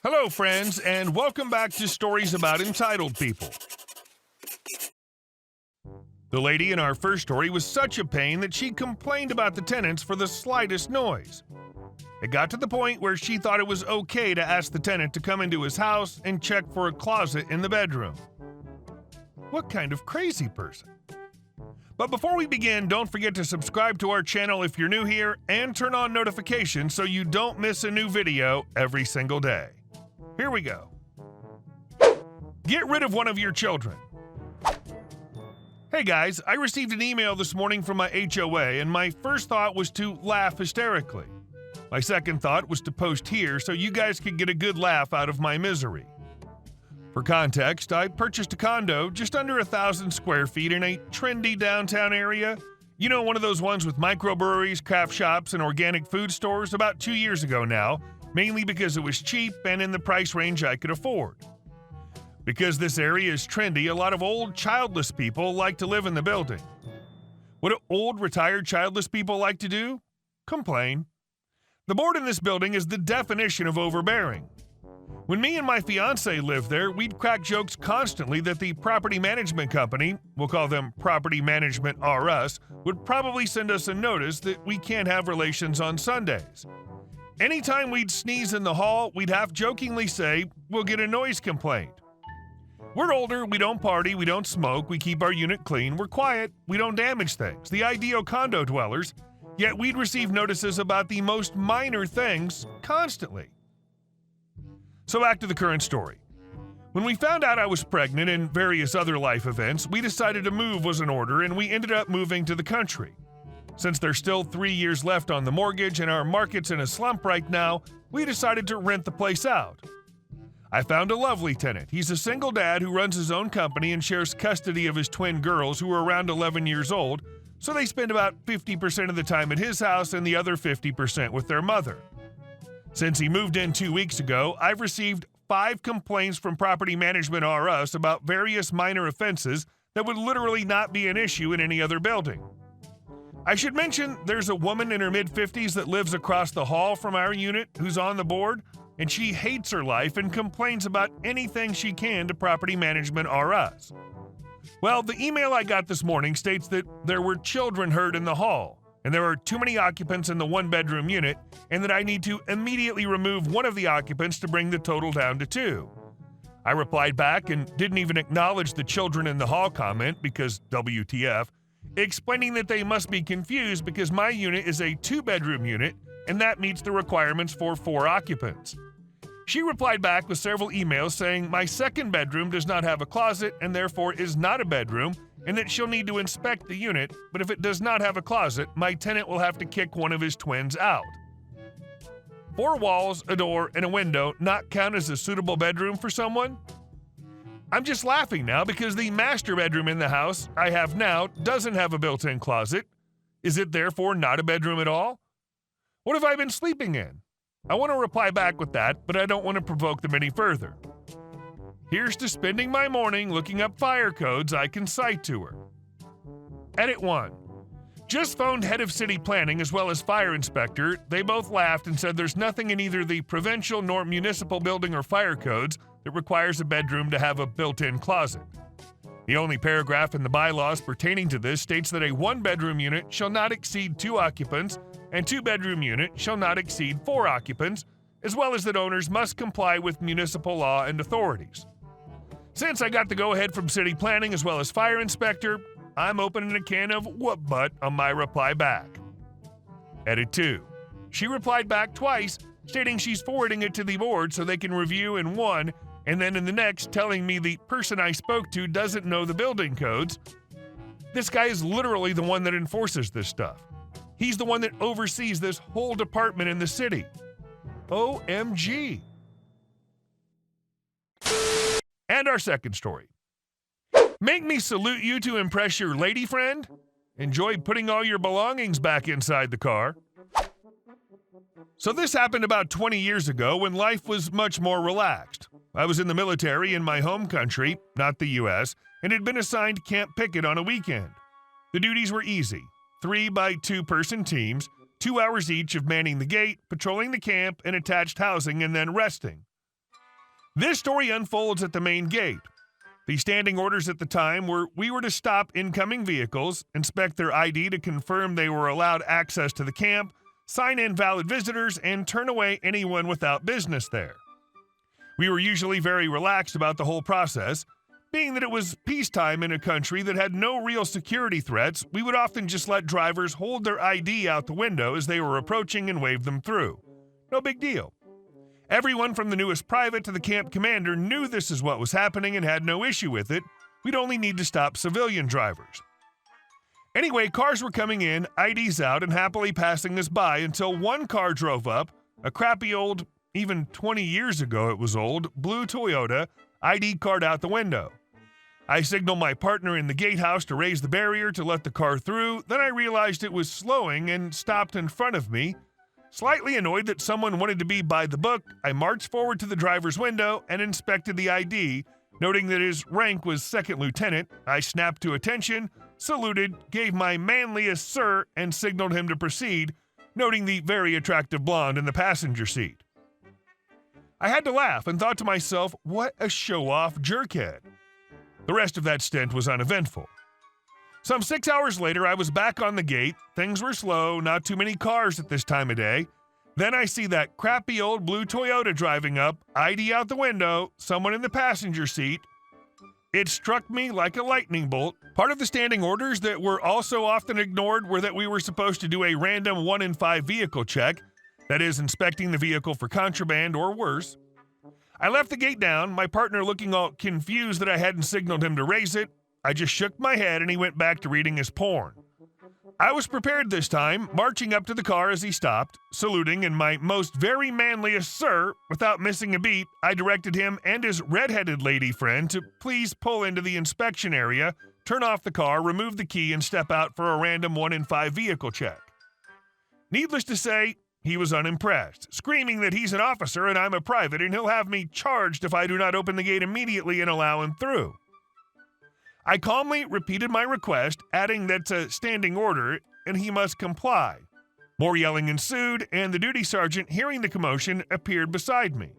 Hello, friends, and welcome back to Stories About Entitled People. The lady in our first story was such a pain that she complained about the tenants for the slightest noise. It got to the point where she thought it was okay to ask the tenant to come into his house and check for a closet in the bedroom. What kind of crazy person? But before we begin, don't forget to subscribe to our channel if you're new here and turn on notifications so you don't miss a new video every single day. Here we go. Get rid of one of your children. Hey guys, I received an email this morning from my HOA and my first thought was to laugh hysterically. My second thought was to post here so you guys could get a good laugh out of my misery. For context, I purchased a condo just under 1,000 square feet in a trendy downtown area. You know, one of those ones with microbreweries, craft shops, and organic food stores about 2 years ago now, mainly because it was cheap and in the price range I could afford. Because this area is trendy, a lot of old, childless people like to live in the building. What do old, retired, childless people like to do? Complain. The board in this building is the definition of overbearing. When me and my fiancé lived there, we'd crack jokes constantly that the property management company, we'll call them Property Management R Us, would probably send us a notice that we can't have relations on Sundays. Anytime we'd sneeze in the hall, we'd half-jokingly say, we'll get a noise complaint. We're older, we don't party, we don't smoke, we keep our unit clean, we're quiet, we don't damage things, the ideal condo dwellers, yet we'd receive notices about the most minor things constantly. So back to the current story. When we found out I was pregnant and various other life events, we decided a move was in order and we ended up moving to the country. Since there's still 3 years left on the mortgage and our market's in a slump right now, we decided to rent the place out. I found a lovely tenant. He's a single dad who runs his own company and shares custody of his twin girls who are around 11 years old, so they spend about 50% of the time at his house and the other 50% with their mother. Since he moved in 2 weeks ago, I've received 5 complaints from Property Management R Us about various minor offenses that would literally not be an issue in any other building. I should mention there's a woman in her mid-50s that lives across the hall from our unit who's on the board, and she hates her life and complains about anything she can to Property Management R Us. Well, the email I got this morning states that there were children heard in the hall, and there are too many occupants in the one-bedroom unit, and that I need to immediately remove one of the occupants to bring the total down to 2. I replied back and didn't even acknowledge the children in the hall comment because WTF, explaining that they must be confused because my unit is a 2-bedroom unit, and that meets the requirements for 4 occupants. She replied back with several emails saying my second bedroom does not have a closet and therefore is not a bedroom, and that she'll need to inspect the unit, but if it does not have a closet, my tenant will have to kick one of his twins out. 4 walls, a door, and a window not count as a suitable bedroom for someone? I'm just laughing now because the master bedroom in the house I have now doesn't have a built-in closet. Is it therefore not a bedroom at all? What have I been sleeping in? I want to reply back with that, but I don't want to provoke them any further. Here's to spending my morning looking up fire codes I can cite to her. Edit 1. Just phoned head of city planning as well as fire inspector. They both laughed and said there's nothing in either the provincial nor municipal building or fire codes that requires a bedroom to have a built-in closet. The only paragraph in the bylaws pertaining to this states that a 1-bedroom unit shall not exceed 2 occupants and 2-bedroom unit shall not exceed 4 occupants, as well as that owners must comply with municipal law and authorities. Since I got the go-ahead from city planning as well as fire inspector, I'm opening a can of whoop butt on my reply back. Edit 2. She replied back twice, stating she's forwarding it to the board so they can review in one, and then in the next telling me the person I spoke to doesn't know the building codes. This guy is literally the one that enforces this stuff. He's the one that oversees this whole department in the city. OMG. And our second story. Make me salute you to impress your lady friend? Enjoy putting all your belongings back inside the car. So this happened about 20 years ago when life was much more relaxed. I was in the military in my home country, not the U.S., and had been assigned Camp Picket on a weekend. The duties were easy. 3 by 2 person teams, 2 hours each of manning the gate, patrolling the camp and attached housing, and then resting. This story unfolds at the main gate. The standing orders at the time were we were to stop incoming vehicles, inspect their ID to confirm they were allowed access to the camp, sign in valid visitors, and turn away anyone without business there. We were usually very relaxed about the whole process. Being that it was peacetime in a country that had no real security threats, we would often just let drivers hold their ID out the window as they were approaching and wave them through. No big deal. Everyone from the newest private to the camp commander knew this is what was happening and had no issue with it. We'd only need to stop civilian drivers. Anyway, cars were coming in, IDs out, and happily passing us by until one car drove up, a crappy old, even 20 years ago it was old, blue Toyota, ID card out the window. I signaled my partner in the gatehouse to raise the barrier to let the car through, then I realized it was slowing and stopped in front of me. Slightly annoyed that someone wanted to be by the book, I marched forward to the driver's window and inspected the ID. Noting that his rank was second lieutenant, I snapped to attention, saluted, gave my manliest sir, and signaled him to proceed, noting the very attractive blonde in the passenger seat. I had to laugh and thought to myself, what a show-off jerkhead. The rest of that stint was uneventful. Some 6 hours later, I was back on the gate. Things were slow, not too many cars at this time of day. Then I see that crappy old blue Toyota driving up, ID out the window, someone in the passenger seat. It struck me like a lightning bolt. Part of the standing orders that were also often ignored were that we were supposed to do a random 1 in 5 vehicle check, that is, inspecting the vehicle for contraband or worse. I left the gate down, my partner looking all confused that I hadn't signaled him to raise it. I just shook my head and he went back to reading his porn. I was prepared this time, marching up to the car as he stopped, saluting in my most very manliest sir. Without missing a beat, I directed him and his red-headed lady friend to please pull into the inspection area, turn off the car, remove the key, and step out for a random 1 in 5 vehicle check. Needless to say, he was unimpressed, screaming that he's an officer and I'm a private and he'll have me charged if I do not open the gate immediately and allow him through. I calmly repeated my request, adding that's a standing order and he must comply. More yelling ensued, and the duty sergeant, hearing the commotion, appeared beside me.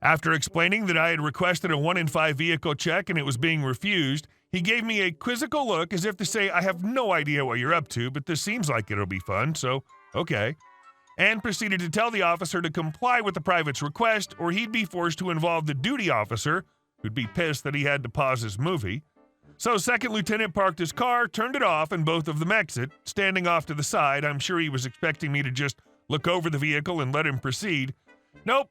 After explaining that I had requested a 1 in 5 vehicle check and it was being refused, he gave me a quizzical look as if to say, I have no idea what you're up to, but this seems like it'll be fun, so okay, and proceeded to tell the officer to comply with the private's request or he'd be forced to involve the duty officer, who'd be pissed that he had to pause his movie. So second lieutenant parked his car, turned it off, and both of them exit. Standing off to the side, I'm sure he was expecting me to just look over the vehicle and let him proceed. Nope,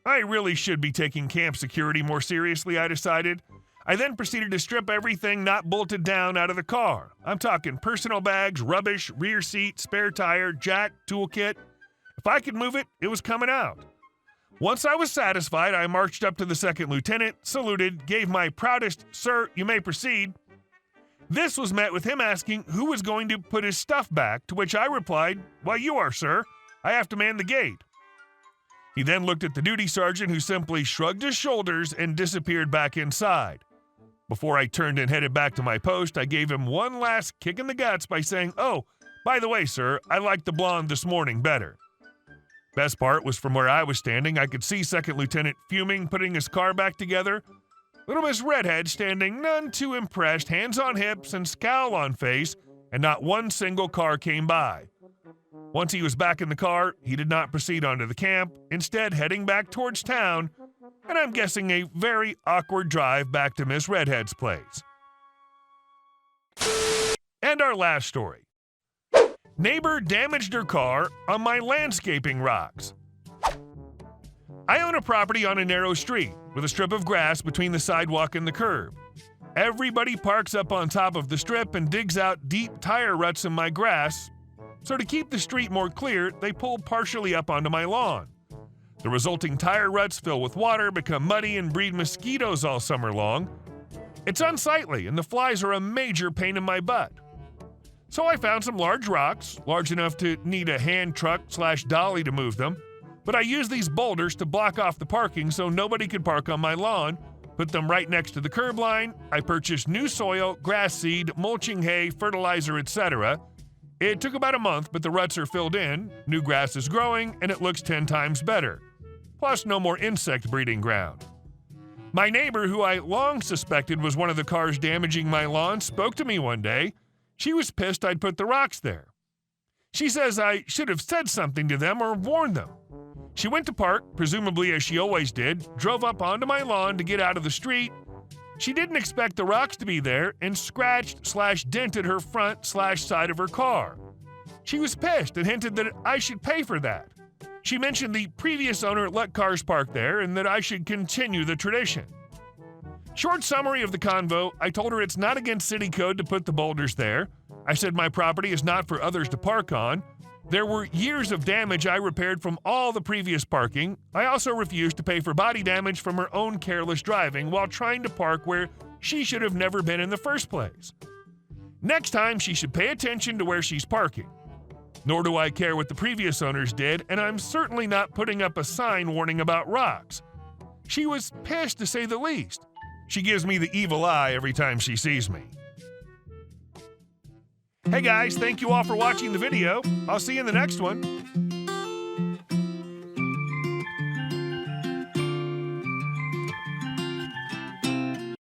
I really should be taking camp security more seriously, I decided. I then proceeded to strip everything not bolted down out of the car. I'm talking personal bags, rubbish, rear seat, spare tire, jack, toolkit. If I could move it, it was coming out. Once I was satisfied, I marched up to the second lieutenant, saluted, gave my proudest, sir, you may proceed. This was met with him asking who was going to put his stuff back, to which I replied, why, you are, sir. I have to man the gate. He then looked at the duty sergeant, who simply shrugged his shoulders and disappeared back inside. Before I turned and headed back to my post, I gave him one last kick in the guts by saying, oh, by the way, sir, I liked the blonde this morning better. Best part was from where I was standing, I could see Second Lieutenant fuming, putting his car back together. Little Miss Redhead standing none too impressed, hands on hips and scowl on face, and not one single car came by. Once he was back in the car, he did not proceed onto the camp, instead heading back towards town, and I'm guessing a very awkward drive back to Miss Redhead's place. And our last story. Neighbor damaged her car on my landscaping rocks. I own a property on a narrow street with a strip of grass between the sidewalk and the curb. Everybody parks up on top of the strip and digs out deep tire ruts in my grass, so to keep the street more clear, they pull partially up onto my lawn. The resulting tire ruts fill with water, become muddy, and breed mosquitoes all summer long. It's unsightly, and the flies are a major pain in my butt. So I found some large rocks, large enough to need a hand truck/dolly to move them, but I used these boulders to block off the parking so nobody could park on my lawn, put them right next to the curb line. I purchased new soil, grass seed, mulching hay, fertilizer, etc. It took about a month, but the ruts are filled in, new grass is growing, and it looks 10 times better. plus no more insect breeding ground. My neighbor, who I long suspected was one of the cars damaging my lawn, spoke to me one day. She was pissed I'd put the rocks there. She says I should have said something to them or warned them. She went to park, presumably as she always did, drove up onto my lawn to get out of the street. She didn't expect the rocks to be there and scratched/dented her front/side of her car. She was pissed and hinted that I should pay for that. She mentioned the previous owner let cars park there and that I should continue the tradition. Short summary of the convo, I told her it's not against city code to put the boulders there. I said my property is not for others to park on. There were years of damage I repaired from all the previous parking. I also refused to pay for body damage from her own careless driving while trying to park where she should have never been in the first place. Next time, she should pay attention to where she's parking. Nor do I care what the previous owners did, and I'm certainly not putting up a sign warning about rocks. She was pissed, to say the least. She gives me the evil eye every time she sees me. Hey guys, thank you all for watching the video. I'll see you in the next one.